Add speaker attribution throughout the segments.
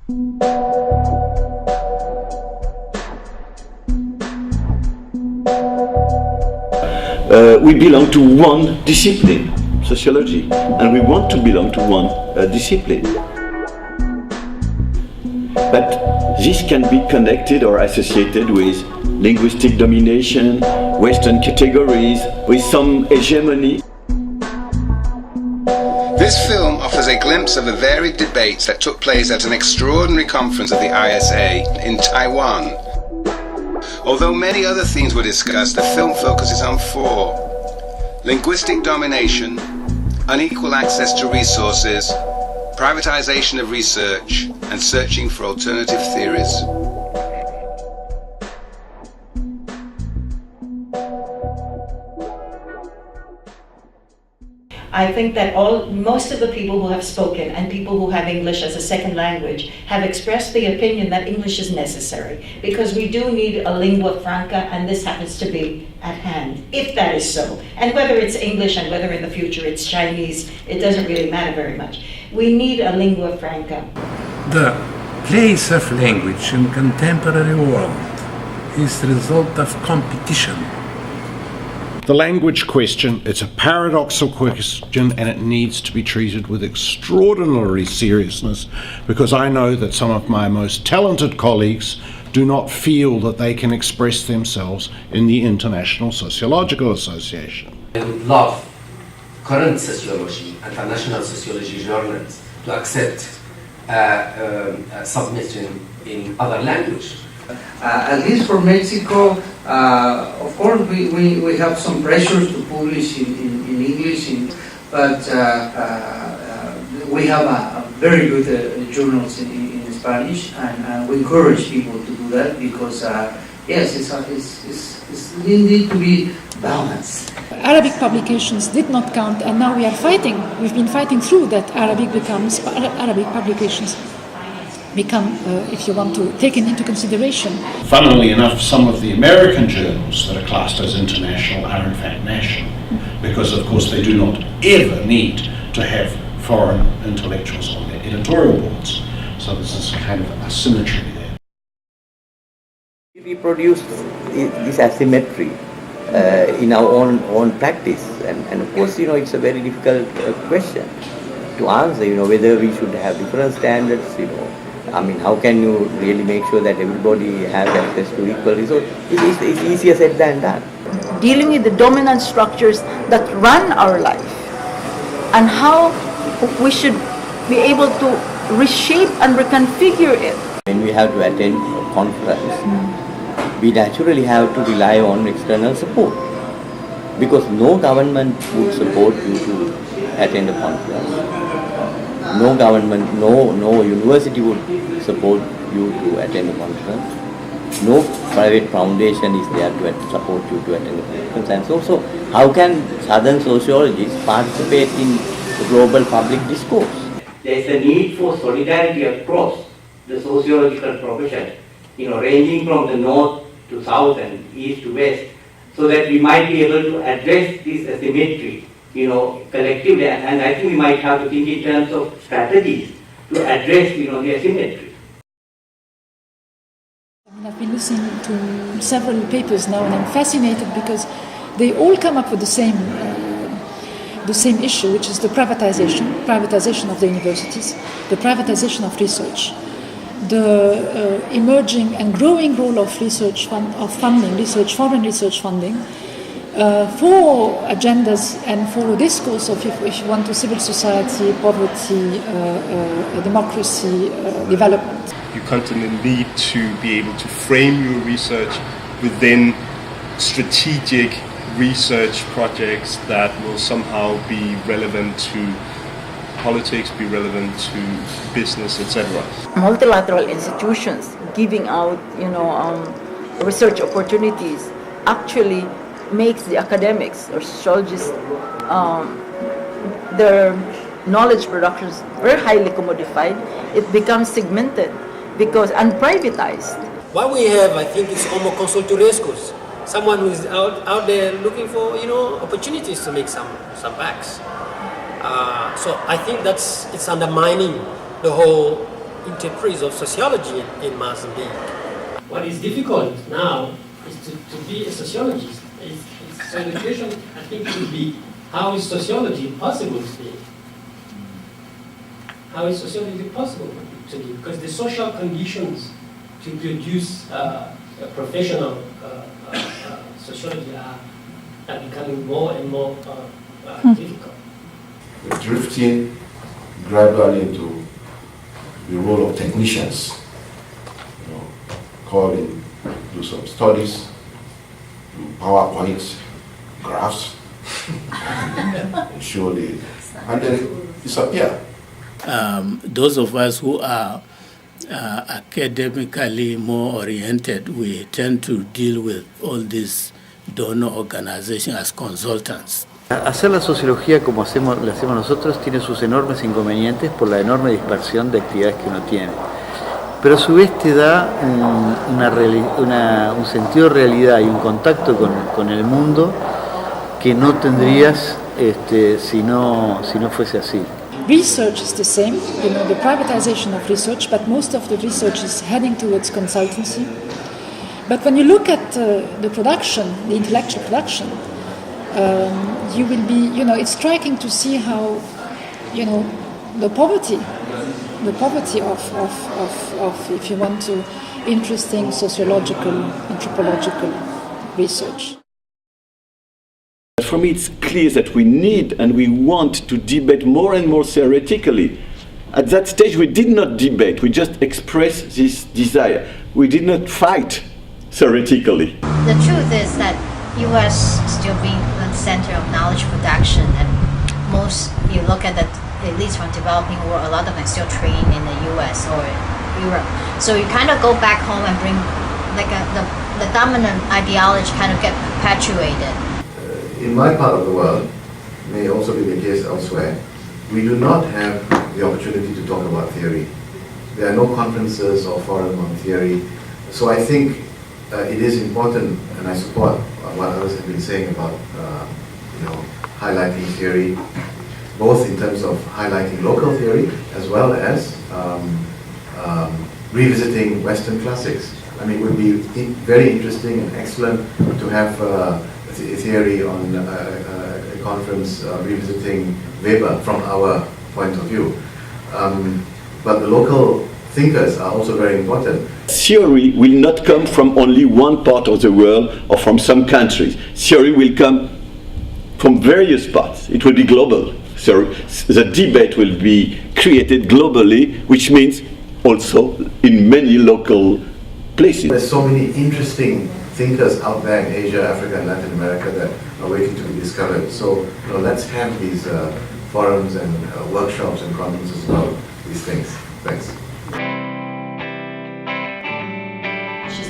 Speaker 1: We belong to one discipline, sociology, and we want to belong to one discipline. But this can be connected or associated with linguistic domination, Western categories, with some hegemony.
Speaker 2: This film offers a glimpse of the varied debates that took place at an extraordinary conference of the ISA in Taiwan. Although many other themes were discussed, the film focuses on four: linguistic domination, unequal access to resources, privatization of research, and searching for alternative theories.
Speaker 3: I think that most of the people who have spoken and people who have English as a second language have expressed the opinion that English is necessary, because we do need a lingua franca, and this happens to be at hand, if that is so. And whether it's English and whether in the future it's Chinese, it doesn't really matter very much. We need a lingua franca.
Speaker 4: The place of language in contemporary world is the result of competition.
Speaker 5: The language question, it's a paradoxical question, and it needs to be treated with extraordinary seriousness, because I know that some of my most talented colleagues do not feel that they can express themselves in the International Sociological Association.
Speaker 6: I would love current sociology, international sociology journals to accept submission in other language.
Speaker 7: At least for Mexico, of course, we have some pressures to publish in English, but we have a very good journals in Spanish, and we encourage people to do that, because yes, it's needed to be balanced.
Speaker 8: Arabic publications did not count, and now we are fighting. We've been fighting through that Arabic publications become, if you want to, taken into consideration.
Speaker 5: Funnily enough, some of the American journals that are classed as international are in fact national, because of course they do not ever need to have foreign intellectuals on their editorial boards. So there's this kind of asymmetry there.
Speaker 9: We produce this asymmetry in our own practice, and of course, it's a very difficult question to answer, whether we should have different standards, how can you really make sure that everybody has access to equal resources? It's easier said than done.
Speaker 10: Dealing with the dominant structures that run our life, and how we should be able to reshape and reconfigure it.
Speaker 9: When we have to attend a conference, we naturally have to rely on external support, because no government would support you to attend a conference. No government, no university would support you to attend a conference. No private foundation is there to support you to attend a conference. And so how can Southern sociologists participate in the global public discourse?
Speaker 11: There is a need for solidarity across the sociological profession, ranging from the north to south and east to west, so that we might be able to address this asymmetry, collectively, and I think we might have to think in terms of strategies to address, the asymmetry.
Speaker 8: I've been listening to several papers now, and I'm fascinated because they all come up with the same issue, which is the privatization of the universities, the privatization of research, the emerging and growing role of foreign research funding, for agendas and for discourse of, if you want to, civil society, poverty, democracy, development.
Speaker 12: You constantly need to be able to frame your research within strategic research projects that will somehow be relevant to politics, be relevant to business, etc.
Speaker 10: Multilateral institutions giving out, research opportunities actually makes the academics or sociologists, their knowledge productions very highly commodified. It becomes segmented and privatized.
Speaker 13: What we have, I think, is homo consulturescus, someone who is out there looking for opportunities to make some bucks. So I think it's undermining the whole interpreters of sociology in Mozambique. What is difficult now is to be a sociologist. So the question, I think, would be, how is sociology possible today? How is sociology possible today? Because the social conditions to produce a professional sociology are becoming more and more difficult.
Speaker 14: We're drifting gradually into the role of technicians, call in, do some studies, do PowerPoints, graphs, show the, and then disappear.
Speaker 15: Those of us who are academically more oriented, we tend to deal with all these donor organizations as consultants.
Speaker 16: Hacer la sociología como la hacemos nosotros tiene sus enormes inconvenientes por la enorme dispersión de actividades que uno tiene. Pero a su vez te da un sentido de realidad y un contacto con el mundo que no tendrías si no fuese así.
Speaker 8: Research is the same, the privatization of research, but most of the research is heading towards consultancy. But when you look at the production, the intellectual production, you will be, it's striking to see how, the poverty of, if you want to, interesting sociological, anthropological research.
Speaker 1: For me, it's clear that we need and we want to debate more and more theoretically. At that stage, we did not debate, we just expressed this desire. We did not fight theoretically.
Speaker 17: The truth is that U.S. still being the center of knowledge production, and most, you look at the elites from developing world, a lot of them still train in the U.S. or Europe. So you kind of go back home and bring, like the dominant ideology kind of get perpetuated.
Speaker 14: In my part of the world, may also be the case elsewhere, we do not have the opportunity to talk about theory. There are no conferences or forums on theory. So I think it is important, and I support what others have been saying about highlighting theory, both in terms of highlighting local theory as well as revisiting Western classics. I mean, it would be very interesting and excellent to have a theory on a conference revisiting Weber from our point of view. But the local thinkers are also very important.
Speaker 1: Theory will not come from only one part of the world or from some countries. Theory will come from various parts. It will be global. So the debate will be created globally, which means also in many local places.
Speaker 14: There's so many interesting thinkers out there in Asia, Africa, and Latin America that are waiting to be discovered. So let's have these forums and workshops and conferences about these things. Thanks.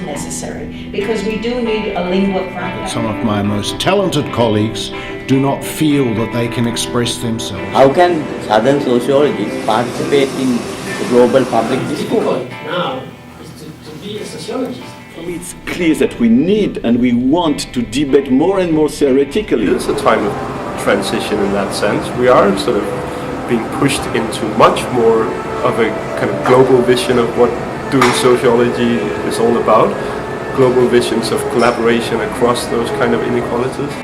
Speaker 3: Necessary, because we do need a lingua franca.
Speaker 5: Some of my most talented colleagues do not feel that they can express themselves.
Speaker 9: How can Southern sociologists participate in the global public discourse?
Speaker 13: Now is to be a sociologist.
Speaker 1: For me, it's clear that we need and we want to debate more and more theoretically.
Speaker 12: It is a time of transition in that sense. We are sort of being pushed into much more of a kind of global vision of what doing sociology is all about, global visions of collaboration across those kind of inequalities.